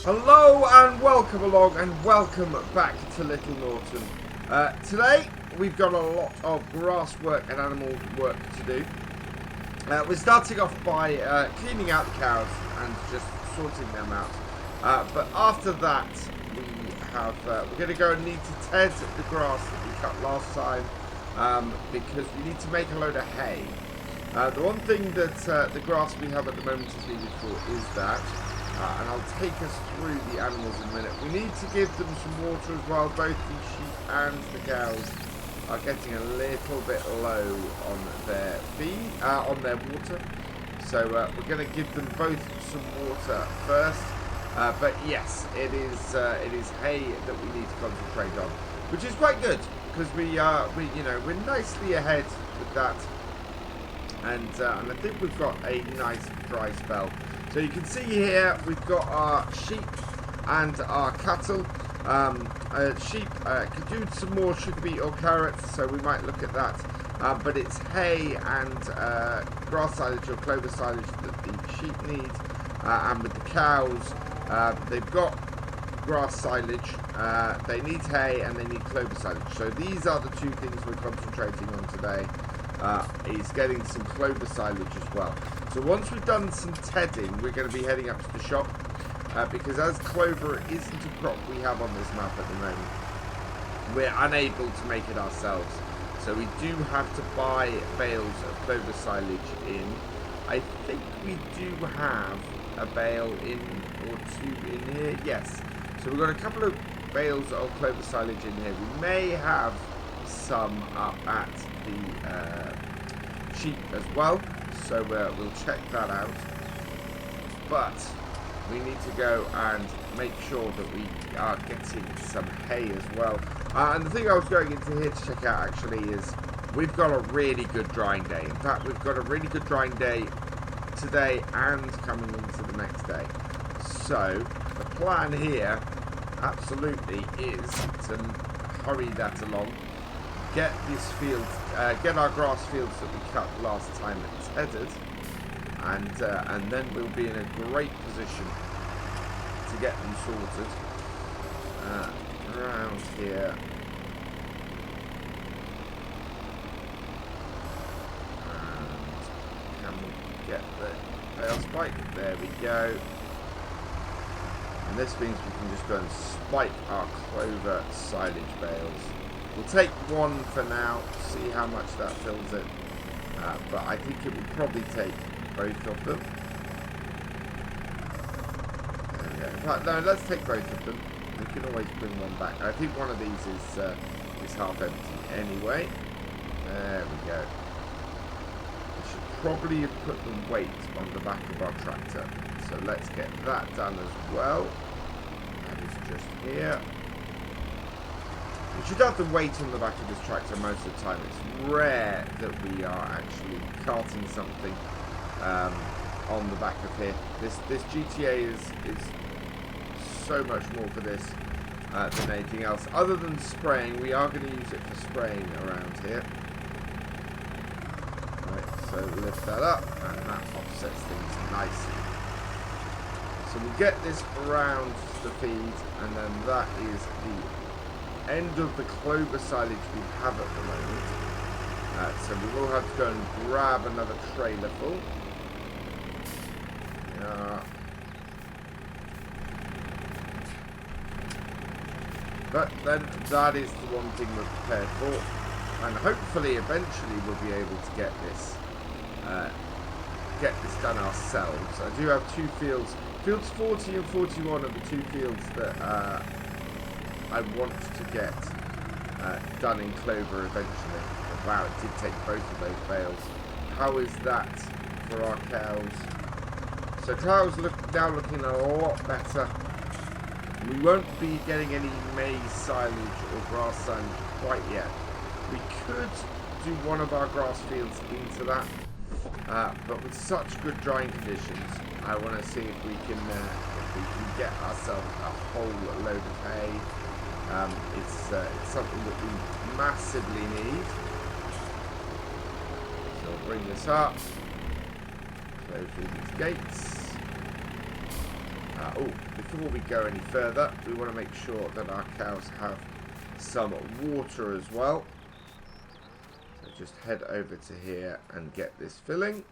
Hello and welcome along and welcome back to Little Norton. Today we've got a lot of grass work and animal work to do. We're starting off by cleaning out the cows and just sorting them out. But after that we're going to go and need to ted the grass that we cut last time because we need to make a load of hay. The one thing that the grass we have at the moment is needed for is that. And I'll take us through the animals in a minute. We need to give them some water as well. Both the sheep and the cows are getting a little bit low on their feed, on their water. So we're going to give them both some water first. But yes, it is hay that we need to concentrate on, which is quite good because we're nicely ahead with that, and I think we've got a nice dry spell. So you can see here we've got our sheep and our cattle. Sheep could do some more sugar beet or carrots, so we might look at that. But it's hay and grass silage or clover silage that the sheep need. And with the cows, they've got grass silage, they need hay, and they need clover silage. So these are the two things we're concentrating on today. Is getting some clover silage as well. So once we've done some tedding, we're going to be heading up to the shop because as clover isn't a crop we have on this map at the moment, we're unable to make it ourselves. So we do have to buy bales of clover silage in. I think we do have a bale in or two in here. Yes. So we've got a couple of bales of clover silage in here. We may have some up at the sheep as well, so we'll check that out, but we need to go and make sure that we are getting some hay as well. And the thing I was going into here to check out actually is we've got a really good drying day. In fact, we've got a really good drying day today and coming into the next day. So the plan here absolutely is to hurry that along. Get this field, get our grass fields that we cut last time tedded, and then we'll be in a great position to get them sorted. Around here, and can we get the bale spike? There we go. And this means we can just go and spike our clover silage bales. We'll take one for now, see how much that fills it, but I think it will probably take both of them. There we go. In fact, no, let's take both of them. We can always bring one back. I think one of these is half empty anyway. There we go. We should probably have put the weight on the back of our tractor. So let's get that done as well. That is just here. We should have the weight on the back of this tractor most of the time. It's rare that we are actually carting something on the back of here. This GTA is so much more for this than anything else. Other than spraying, we are going to use it for spraying around here. Right, so lift that up, and that offsets things nicely. So we'll get this around the feed, and then that is the end of the clover silage we have at the moment. So we will have to go and grab another trailer full. But then that is the one thing we're prepared for, and hopefully eventually we'll be able to get this done ourselves. I do have two fields. Fields 40 and 41 are the two fields that I want to get done in clover eventually. But wow, it did take both of those bales. How is that for our cows? So cows now looking a lot better. We won't be getting any maize silage or grass silage quite yet. We could do one of our grass fields into that, but with such good drying conditions, I want to see if we can get ourselves a whole load of hay. It's something that we massively need. So we'll bring this up, close all these gates, Oh, before we go any further, we want to make sure that our cows have some water as well. So just head over to here and get this filling.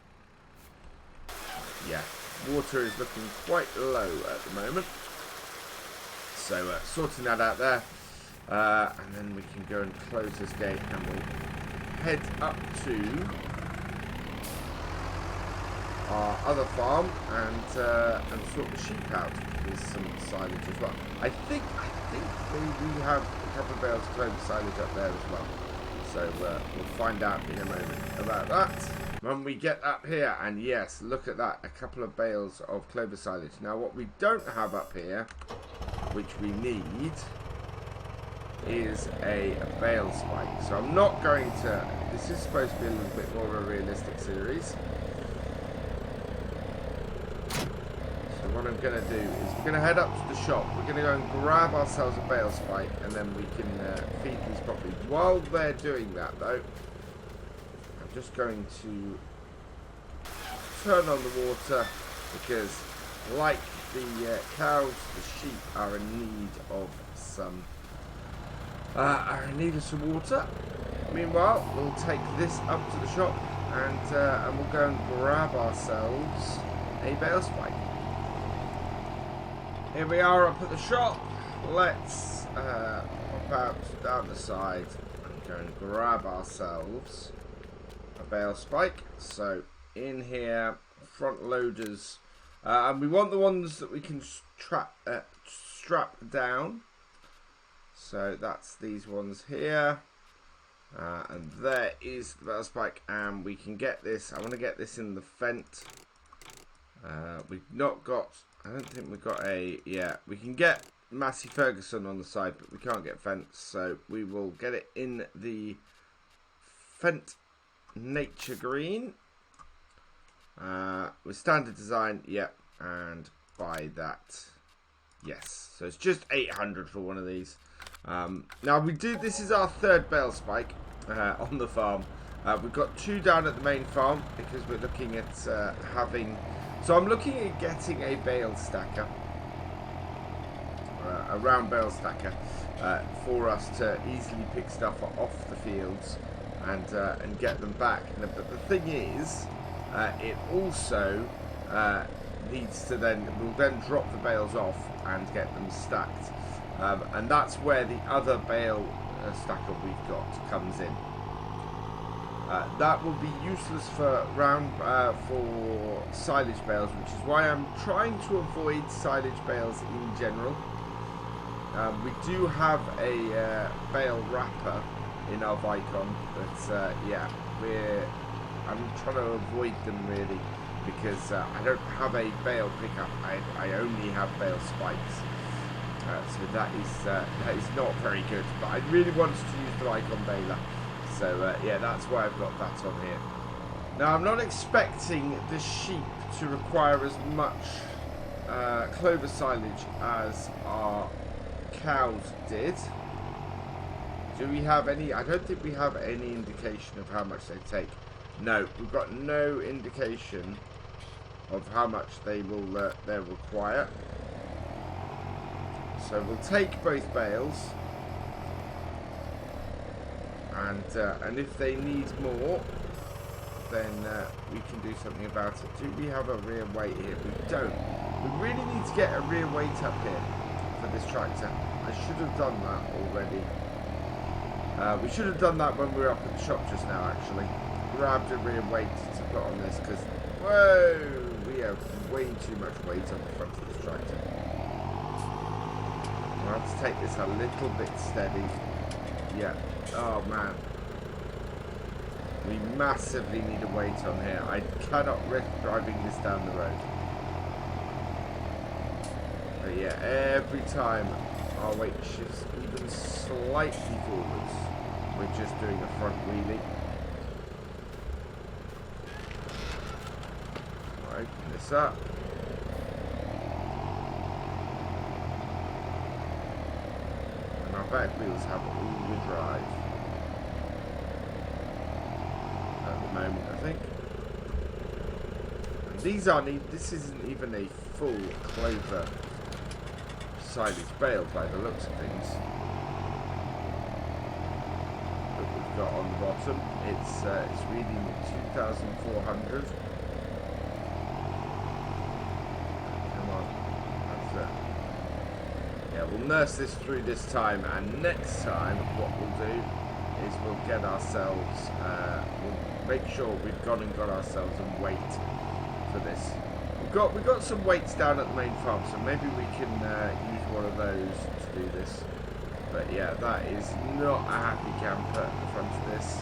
Yeah, water is looking quite low at the moment. So sorting that out there. And then we can go and close this gate and we'll head up to our other farm and sort the sheep out with some silage as well. I think we have a couple of bales of clover silage up there as well. So we'll find out in a moment about that when we get up here. And yes, look at that, a couple of bales of clover silage. Now what we don't have up here, which we need, is a bale spike. So I'm not going to, this is supposed to be a little bit more of a realistic series. What I'm going to do is we're going to head up to the shop. We're going to go and grab ourselves a bale spike and then we can feed these properly. While they're doing that though, I'm just going to turn on the water because like the cows, the sheep are in need of some water. Meanwhile, we'll take this up to the shop and we'll go and grab ourselves a bale spike. Here we are up at the shop. Let's pop out down the side and go and grab ourselves a bale spike. So in here, front loaders, and we want the ones that we can strap down. So that's these ones here, and there is the bale spike, and we can get this. I want to get this in the fent. We've not got. I don't think we've got a... Yeah, we can get Massey Ferguson on the side, but we can't get fence. So we will get it in the Fent Nature Green. With standard design, yep. And buy that. Yes. So it's just 800 for one of these. Now we do... This is our third bale spike on the farm. We've got 2 down at the main farm because we're looking at having... So I'm looking at getting a bale stacker, a round bale stacker, for us to easily pick stuff off the fields and get them back. But the thing is, it also needs to we'll then drop the bales off and get them stacked, and that's where the other bale stacker we've got comes in. That will be useless for for silage bales, which is why I'm trying to avoid silage bales in general. We do have a bale wrapper in our Vicon, but yeah, I'm trying to avoid them really because I don't have a bale pickup. I only have bale spikes, so that is not very good. But I really wanted to use the Vicon baler. So yeah, that's why I've got that on here. Now I'm not expecting the sheep to require as much clover silage as our cows did. Do we have any? I don't think we have any indication of how much they take. No, we've got no indication of how much they will they'll require. So we'll take both bales. And if they need more, then we can do something about it. Do we have a rear weight here? We don't. We really need to get a rear weight up here for this tractor. I should have done that already. We should have done that when we were up at the shop just now, actually. Grabbed a rear weight to put on this because, whoa, we have way too much weight on the front of this tractor. I'll have to take this a little bit steady. Yeah. Oh man, we massively need a weight on here. I cannot risk driving this down the road. But yeah, every time our weight shifts even slightly forwards, we're just doing a front wheelie. I'll open this up. And our back wheels have all-wheel drive. Moment, I think. And these aren't. This isn't even a full clover silage bale by the looks of things. That we've got on the bottom. It's reading 2,400. Come on, that's it. Yeah, we'll nurse this through this time, and next time what we'll do is we'll get ourselves, we'll make sure we've gone and got ourselves a weight for this. We've got some weights down at the main farm, so maybe we can use one of those to do this. But yeah, that is not a happy camper at the front of this.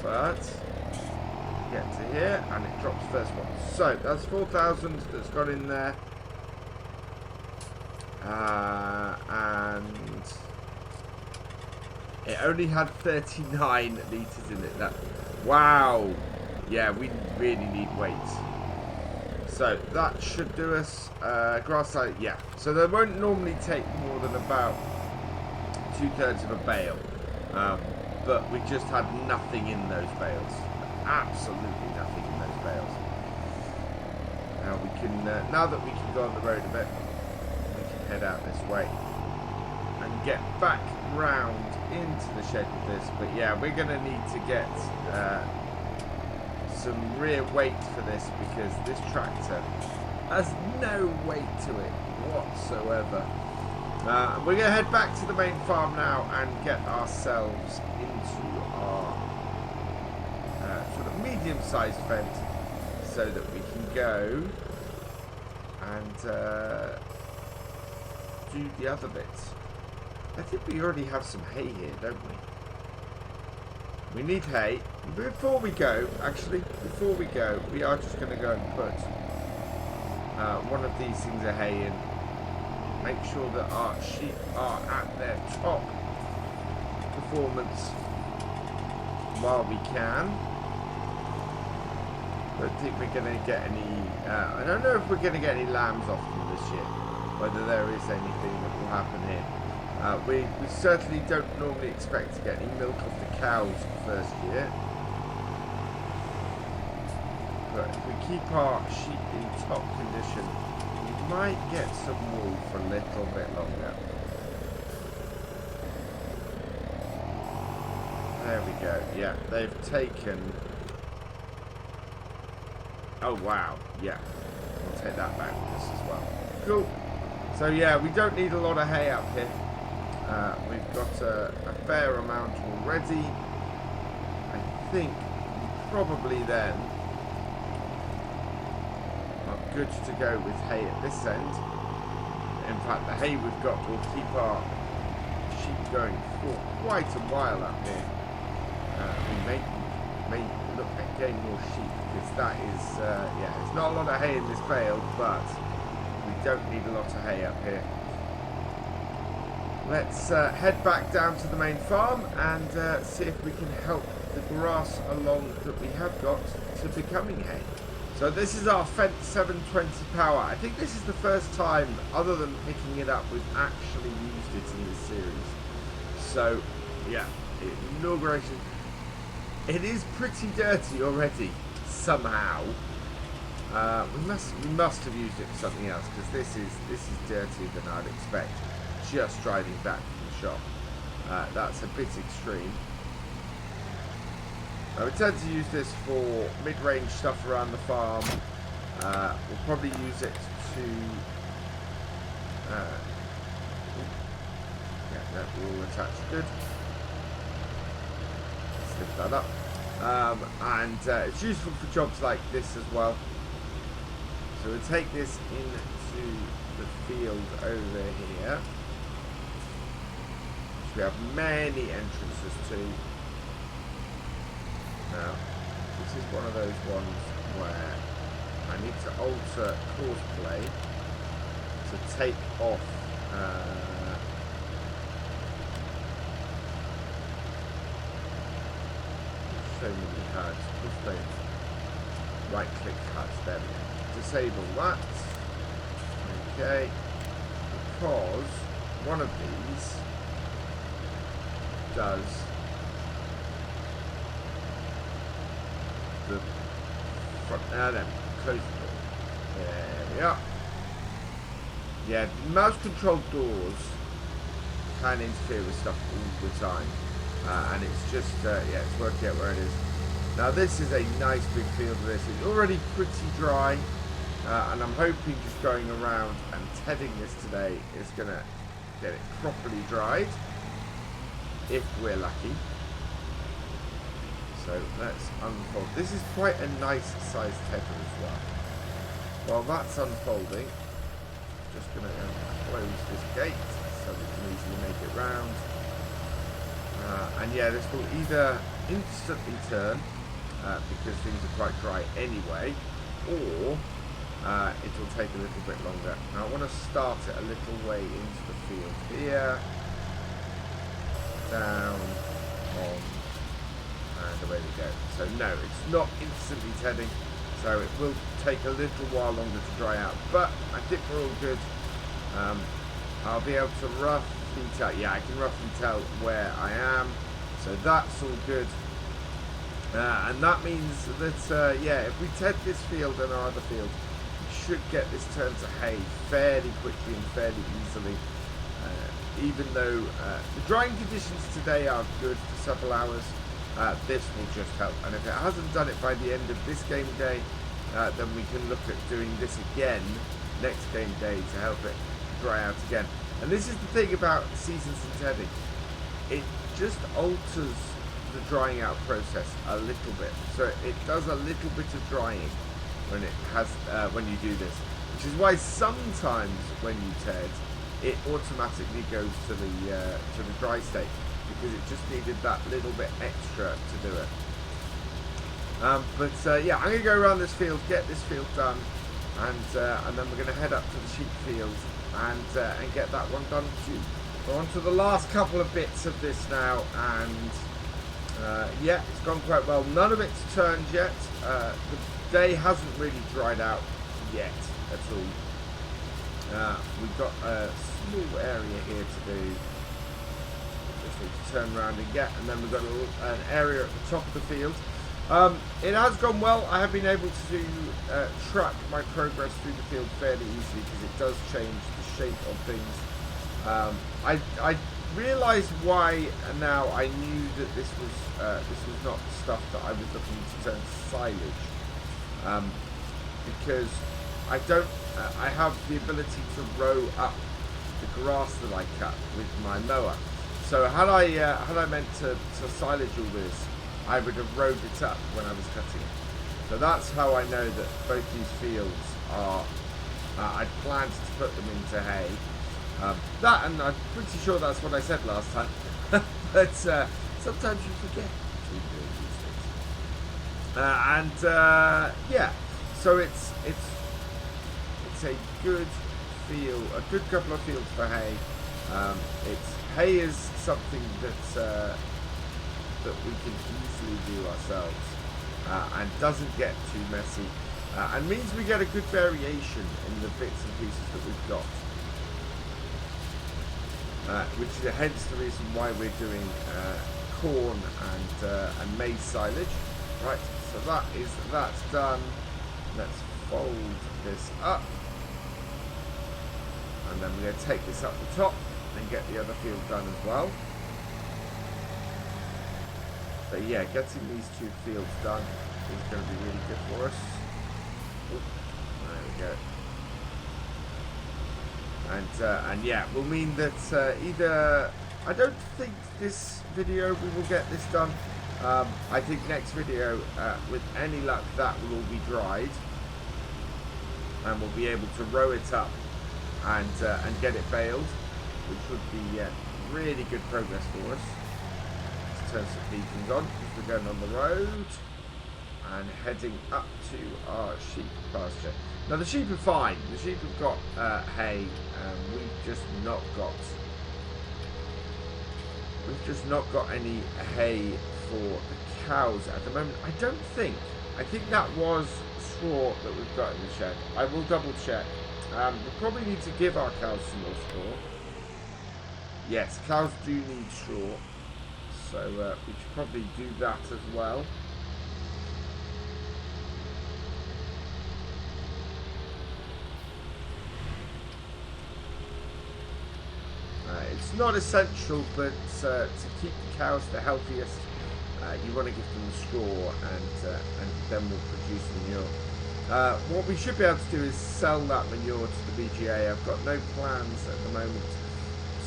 But get to here and it drops first one. So that's 4,000 that's gone in there. And it only had 39 litres in it. Wow. Yeah, we really need weights. So that should do us. Grass side, yeah. So they won't normally take more than about 2/3 of a bale. But we just had nothing in those bales. Absolutely nothing in those bales. Now we can, now that we can go on the road a bit, we can head out this way and get back round into the shed with this. But yeah, we're going to need to get some rear weight for this, because this tractor has no weight to it whatsoever. We're going to head back to the main farm now and get ourselves into our sort of medium-sized vent so that we can go and do the other bits. I think we already have some hay here, don't we? We need hay. Before we go, we are just going to go and put one of these things of hay in. Make sure that our sheep are at their top performance while we can. I don't think we're going to get any... I don't know if we're going to get any lambs off them this year. Whether there is anything that will happen here. We certainly don't normally expect to get any milk off the cows the first year. But if we keep our sheep in top condition, we might get some wool for a little bit longer. There we go. Yeah, they've taken... Oh, wow. Yeah. We'll take that back with us as well. Cool. So, yeah, we don't need a lot of hay up here. We've got a fair amount already. I think probably then are good to go with hay at this end. In fact, the hay we've got will keep our sheep going for quite a while up here. We may look at getting more sheep, because that is, yeah, it's not a lot of hay in this bale, but we don't need a lot of hay up here. Let's head back down to the main farm and see if we can help the grass along that we have got to becoming hay. So this is our Fendt 720 power. I think this is the first time, other than picking it up, we've actually used it in this series. So, yeah, inauguration. It is pretty dirty already, somehow. We must have used it for something else, because this is dirtier than I'd expect. Just driving back from the shop. That's a bit extreme. We tend to use this for mid-range stuff around the farm. We'll probably use it to... yeah, that will attach good. Let's lift that up. And it's useful for jobs like this as well. So we'll take this into the field over here. We have many entrances to. Now, this is one of those ones where I need to alter course play to take off so many HUDs. Course play, right click HUDs, there we go. Disable that. Okay. Because one of these does the front, then close the door. There we are. Yeah, mouse controlled doors can interfere with stuff all the time. And it's just, yeah, it's working out where it is. Now this is a nice big field of this. It's already pretty dry. And I'm hoping just going around and tedding this today is going to get it properly dried. If we're lucky. So let's unfold. This is quite a nice sized tether as well. While that's unfolding, just going to close this gate so we can easily make it round. And yeah, this will either instantly turn because things are quite dry anyway, or it will take a little bit longer. Now I want to start it a little way into the field here, down, on, and away we go. So no, it's not instantly tedding, so it will take a little while longer to dry out, but I think we're all good. I'll be able to roughly tell, yeah, I can roughly tell where I am, so that's all good. And that means that, yeah, if we ted this field and our other field, we should get this turned to hay fairly quickly and fairly easily. Even though the drying conditions today are good for several hours, this will just help. And if it hasn't done it by the end of this game day, then we can look at doing this again next game day to help it dry out again. And this is the thing about seasons and tedding. It just alters the drying out process a little bit. So it does a little bit of drying when it has when you do this, which is why sometimes when you ted, it automatically goes to the dry state because it just needed that little bit extra to do it. But yeah, I'm gonna go around this field, get this field done, and then we're gonna head up to the sheep field and get that one done too. We're on to the last couple of bits of this now, and yeah, it's gone quite well. None of it's turned yet. The day hasn't really dried out yet at all. We've got a small area here to do. Just need to turn around and get, and then we've got an area at the top of the field. It has gone well. I have been able to track my progress through the field fairly easily because it does change the shape of things. I realised why now. I knew that this was not stuff that I was looking to turn to silage, because I have the ability to row up the grass that I cut with my mower. So had I meant to silage all this, I would have rowed it up when I was cutting it. So that's how I know that both these fields are, I'd planned to put them into hay. That, and I'm pretty sure that's what I said last time. But sometimes you forget to do these things. Yeah, so it's a good field, a good couple of fields for hay. Hay is something that we can easily do ourselves and doesn't get too messy, and means we get a good variation in the bits and pieces that we've got, which is hence the reason why we're doing corn and maize silage. Right, so that's done. Let's fold this up, and then we're going to take this up the top and get the other field done as well. But yeah, getting these two fields done is going to be really good for us. Ooh, there we go. And yeah, will mean that either, I don't think this video we will get this done. I think next video, with any luck, that will all be dried, and we'll be able to row it up and get it baled, which would be really good progress for us. Turn some beacons on because we're going on the road and heading up to our sheep pasture. Now the sheep are fine. The sheep have got hay. We've just not got any hay for the cows at the moment. I think that was straw that we've got in the shed. I will double check. We probably need to give our cows some more straw. Yes, cows do need straw. So we should probably do that as well. it's not essential, but to keep the cows the healthiest, you want to give them straw, and then we'll produce manure. What we should be able to do is sell that manure to the BGA. I've got no plans at the moment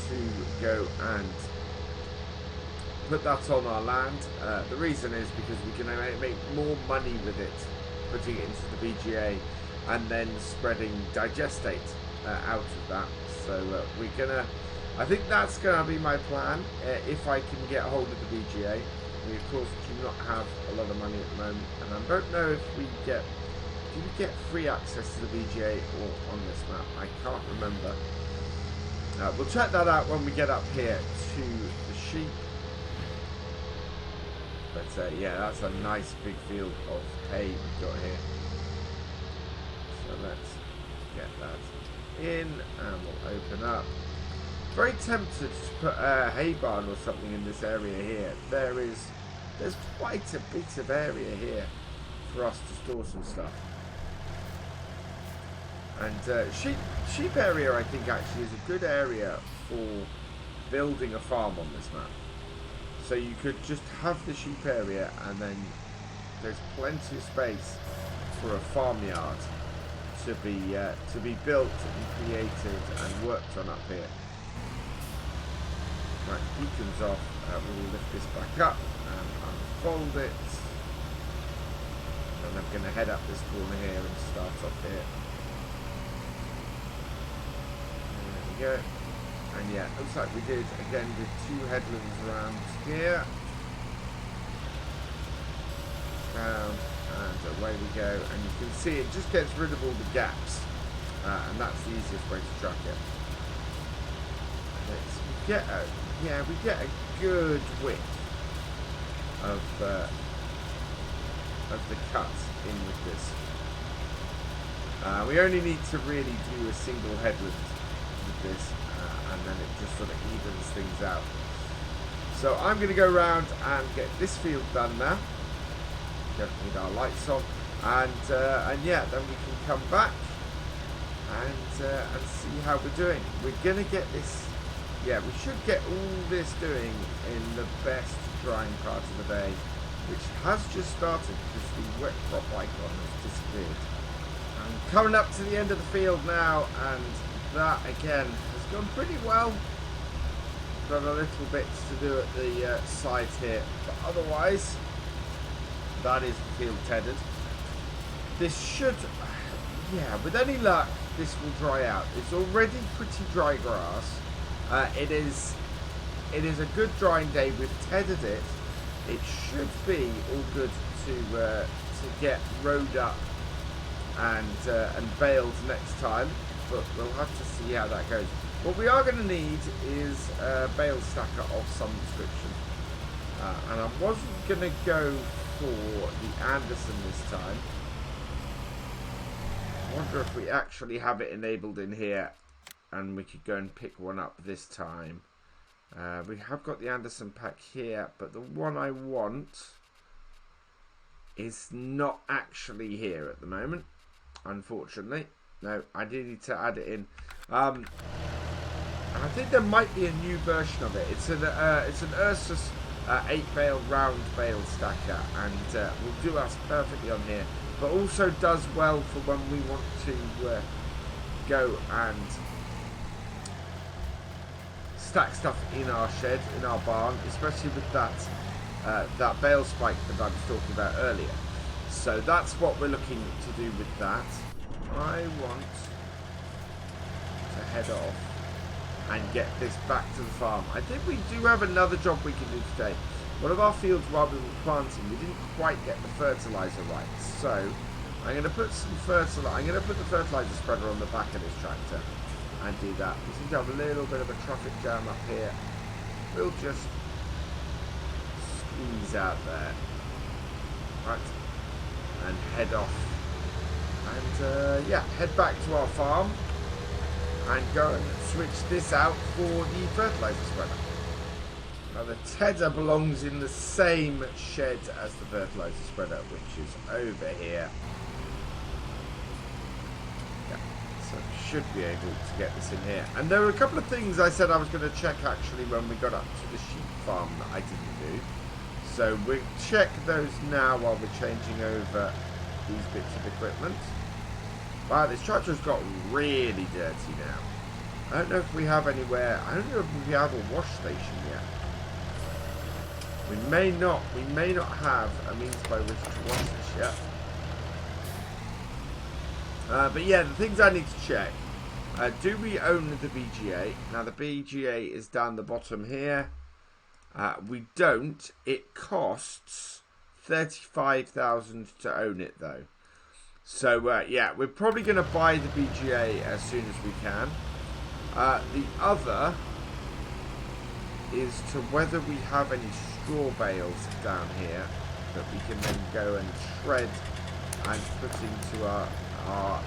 to go and put that on our land. The reason is because we can make more money with it, putting it into the BGA and then spreading digestate out of that. So we're gonna, I think that's gonna be my plan, if I can get hold of the BGA. We of course do not have a lot of money at the moment, and I don't know if we get, do we get free access to the BGA or on this map? I can't remember. We'll check that out when we get up here to the sheep. But yeah, that's a nice big field of hay we've got here. So let's get that in, and we'll open up. Very tempted to put a hay barn or something in this area here. There's quite a bit of area here for us to store some stuff. And sheep area, I think, actually is a good area for building a farm on this map. So you could just have the sheep area, and then there's plenty of space for a farmyard to be built and created and worked on up here. Right, Deacon's off. We'll lift this back up and unfold it. And I'm going to head up this corner here and start off here. There we go. And yeah, looks like we did again with 2 headlands around here. Down and away we go. And you can see it just gets rid of all the gaps. And that's the easiest way to track it. We get a good width of the cut in with this. We only need to really do a single headland with this, and then it just sort of evens things out. So I'm going to go around and get this field done now. Don't need our lights on, and yeah, then we can come back and see how we're doing. We're going to get this. Yeah, we should get all this doing in the best drying part of the day, which has just started because the wet crop icon has disappeared. I'm coming up to the end of the field now, and that again has gone pretty well. Got a little bit to do at the side here, but otherwise that is the field tedded. This should, yeah, with any luck, this will dry out. It's already pretty dry grass. It is a good drying day. We've tedded it. It should be all good to get rowed up and baled next time, but we'll have to see how that goes. What we are going to need is a bale stacker of some description, and I wasn't going to go for the Andersen this time. I wonder if we actually have it enabled in here and we could go and pick one up this time. We have got the Andersen pack here, but the one I want is not actually here at the moment, unfortunately. No, I do need to add it in. And I think there might be a new version of it. It's an Ursus 8-bale round bale stacker, and will do us perfectly on here, but also does well for when we want to go and stack stuff in our shed, in our barn, especially with that bale spike that I was talking about earlier. So that's what we're looking to do with that. I want to head off and get this back to the farm. I think we do have another job we can do today. One of our fields, while we were planting, we didn't quite get the fertilizer right. So I'm going to put some fertilizer. I'm going to put the fertilizer spreader on the back of this tractor and do that. We seem to have a little bit of a traffic jam up here. We'll just squeeze out there, right, and head off, and yeah, head back to our farm and go and switch this out for the fertilizer spreader. Now the tedder belongs in the same shed as the fertilizer spreader, which is over here. Yeah, so should be able to get this in here. And there were a couple of things I said I was going to check actually when we got up to the sheep farm that I didn't do. So we'll check those now while we're changing over these bits of equipment. Wow, this tractor's got really dirty now. I don't know if we have anywhere. I don't know if we have a wash station yet. We may not have a means by which to wash this yet. But yeah, the things I need to check. Do we own the BGA? Now the BGA is down the bottom here. We don't. It costs 35,000 to own it though. So yeah, we're probably going to buy the BGA as soon as we can. The other is to whether we have any straw bales down here that we can then go and shred and put into our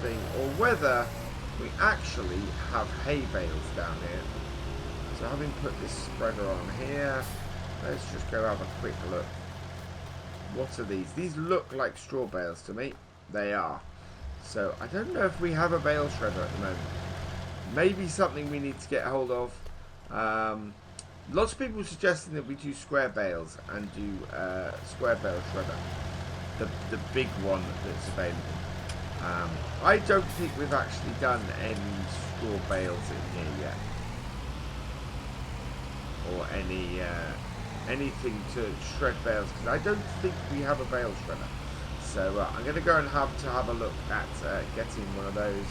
thing, or whether we actually have hay bales down here. So having put this spreader on here, let's just go have a quick look. What are these? These look like straw bales to me. They are. So I don't know if we have a bale shredder at the moment. Maybe something we need to get hold of. Lots of people suggesting that we do square bales and do square bale shredder. The big one that's available. I don't think we've actually done any straw bales in here yet. Or anything to shred bales, because I don't think we have a bale shredder. So I'm going to go and have a look at getting one of those.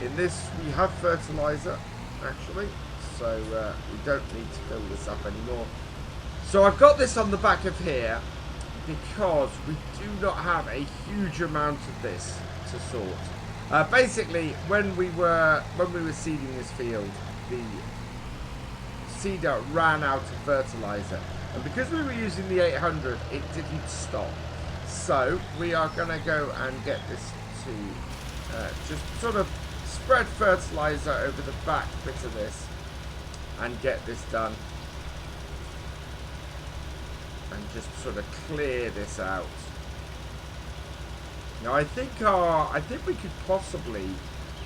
In this we have fertilizer actually, so we don't need to fill this up anymore. So I've got this on the back of here because we do not have a huge amount of this to sort. Basically, when we were seeding this field, the seeder ran out of fertilizer, and because we were using the 800, it didn't stop. So we are going to go and get this to just sort of spread fertilizer over the back bit of this and get this done, and just sort of clear this out. Now I think we could possibly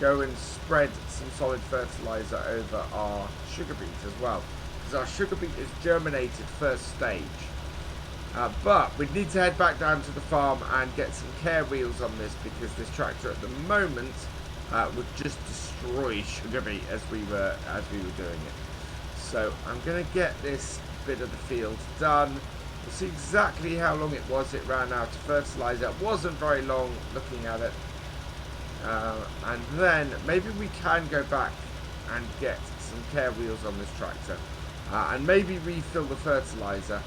go and spread some solid fertilizer over our sugar beet as well, because our sugar beet is germinated first stage. But we need to head back down to the farm and get some care wheels on this, because this tractor at the moment would just destroy sugar beet as we were doing it. So I'm going to get this bit of the field done. We'll see exactly how long it was it ran out of fertilizer. It wasn't very long looking at it. And then maybe we can go back and get some care wheels on this tractor, and maybe refill the fertilizer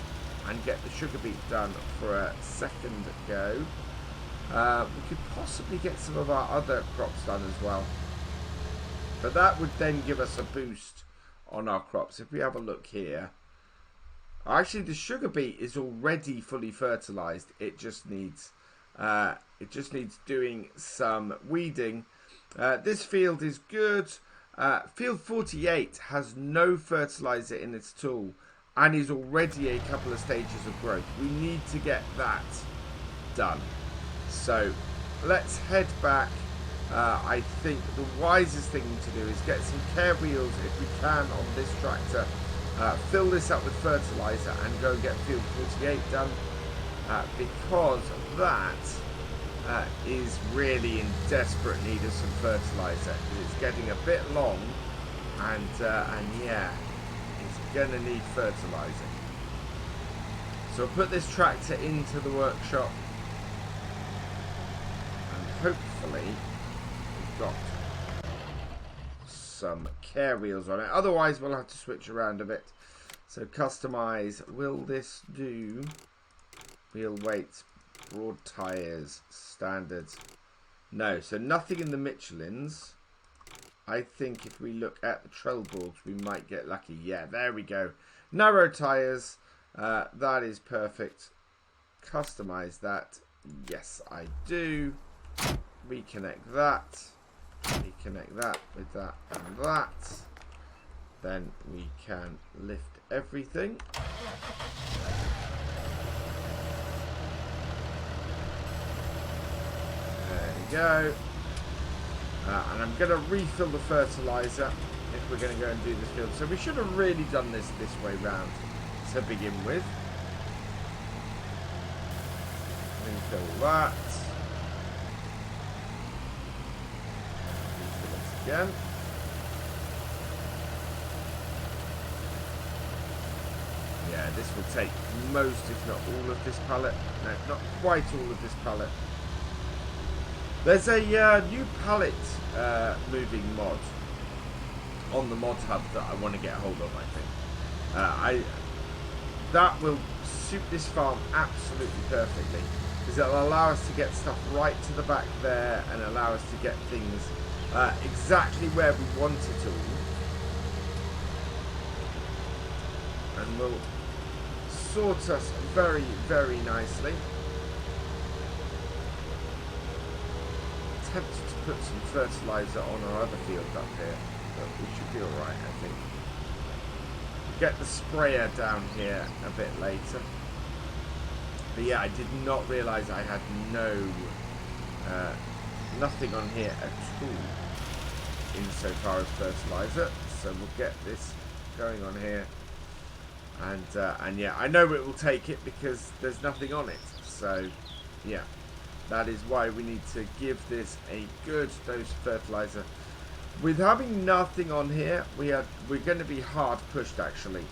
and get the sugar beet done for a second go. We could possibly get some of our other crops done as well, but that would then give us a boost on our crops. If we have a look here, actually the sugar beet is already fully fertilized. It just needs doing some weeding. This field is good. Field 48 has no fertilizer in its tool and is already a couple of stages of growth. We need to get that done. So let's head back. I think the wisest thing to do is get some care wheels if we can on this tractor. Fill this up with fertilizer and go and get field 48 done, because that is really in desperate need of some fertilizer. It's getting a bit long, and yeah, it's gonna need fertilizer. So I'll put this tractor into the workshop, and hopefully we've got some care wheels on it. Otherwise we'll have to switch around a bit. So customize. Will this do wheel weights, broad tires, standards? No, so nothing in the Michelins. I think if we look at the trail boards we might get lucky. Yeah, there we go. Narrow tires. That is perfect. Customize that. Yes, I do. Reconnect that. Reconnect that with that and that. Then we can lift everything. There we go. And I'm going to refill the fertilizer if we're going to go and do this field. So we should have really done this way round to begin with. Refill that. Refill it again. Yeah, this will take most, if not all of this pallet. No, not quite all of this pallet. There's a new pallet moving mod on the mod hub that I want to get a hold of, I think. That will suit this farm absolutely perfectly, because it'll allow us to get stuff right to the back there and allow us to get things exactly where we want it all. And will sort us very, very nicely. Tempted to put some fertilizer on our other field up here, but we should be alright, I think. Get the sprayer down here a bit later. But yeah, I did not realise I had nothing on here at all insofar as fertilizer. So we'll get this going on here. And yeah, I know it will take it because there's nothing on it. So yeah. That is why we need to give this a good dose of fertilizer. With having nothing on here, we're going to be hard pushed actually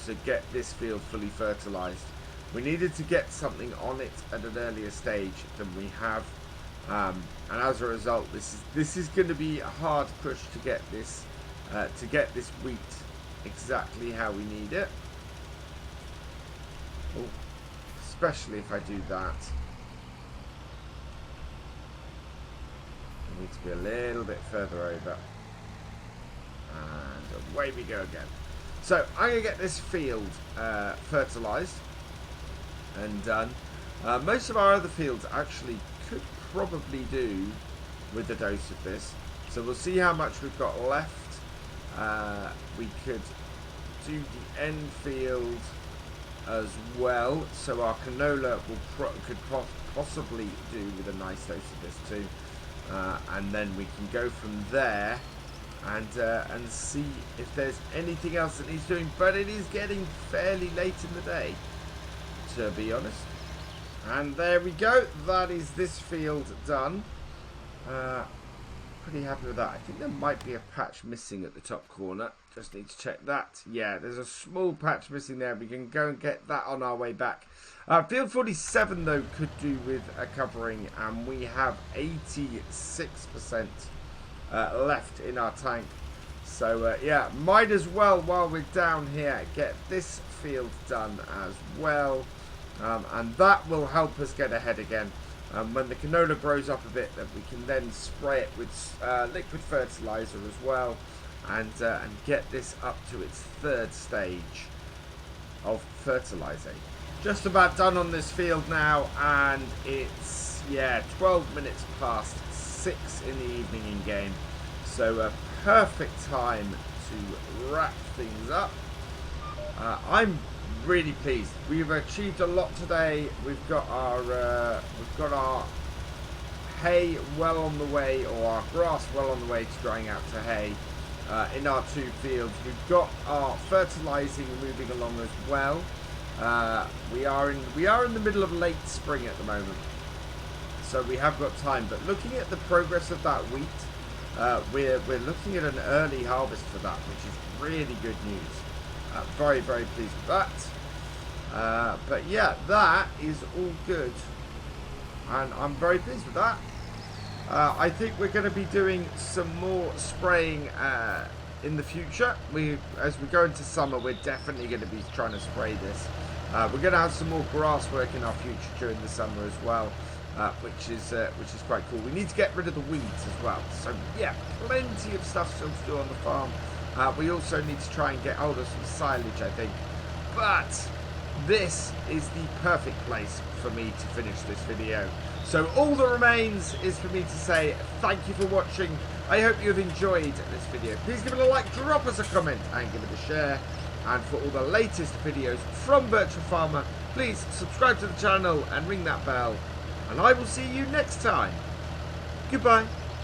to get this field fully fertilized. We needed to get something on it at an earlier stage than we have, and as a result, this is going to be a hard push to get this wheat exactly how we need it. Oh, especially if I do that. Need to be a little bit further over, and away we go again. So I'm going to get this field fertilized and done. Most of our other fields actually could probably do with a dose of this, so we'll see how much we've got left. We could do the end field as well, so our canola could possibly do with a nice dose of this too. And then we can go from there and see if there's anything else that needs doing. But it is getting fairly late in the day, to be honest. And there we go. That is this field done. Pretty happy with that. I think there might be a patch missing at the top corner. Just need to check that. Yeah, there's a small patch missing there. We can go and get that on our way back. Field 47 though could do with a covering, and we have 86% left in our tank. So yeah, might as well, while we're down here, get this field done as well, and that will help us get ahead again. When the canola grows up a bit, that we can then spray it with liquid fertilizer as well, and get this up to its third stage of fertilizing. Just about done on this field now, and it's 12 minutes past 6 in the evening in game, so a perfect time to wrap things up. I'm really pleased. We've achieved a lot today. We've got our hay well on the way, or our grass well on the way to drying out to hay in our two fields. We've got our fertilizing moving along as well. We are in the middle of late spring at the moment, so we have got time. But looking at the progress of that wheat, we're looking at an early harvest for that, which is really good news. Very, very pleased with that. But yeah, that is all good, and I'm very pleased with that. I think we're going to be doing some more spraying in the future. As we go into summer, we're definitely going to be trying to spray this. We're going to have some more grass work in our future during the summer as well, which is quite cool. We need to get rid of the weeds as well. So yeah, plenty of stuff still to do on the farm. We also need to try and get hold of some silage, I think. But this is the perfect place for me to finish this video. So all that remains is for me to say thank you for watching. I hope you have enjoyed this video. Please give it a like, drop us a comment, and give it a share. And for all the latest videos from Virtual Farmer, please subscribe to the channel and ring that bell. And I will see you next time. Goodbye.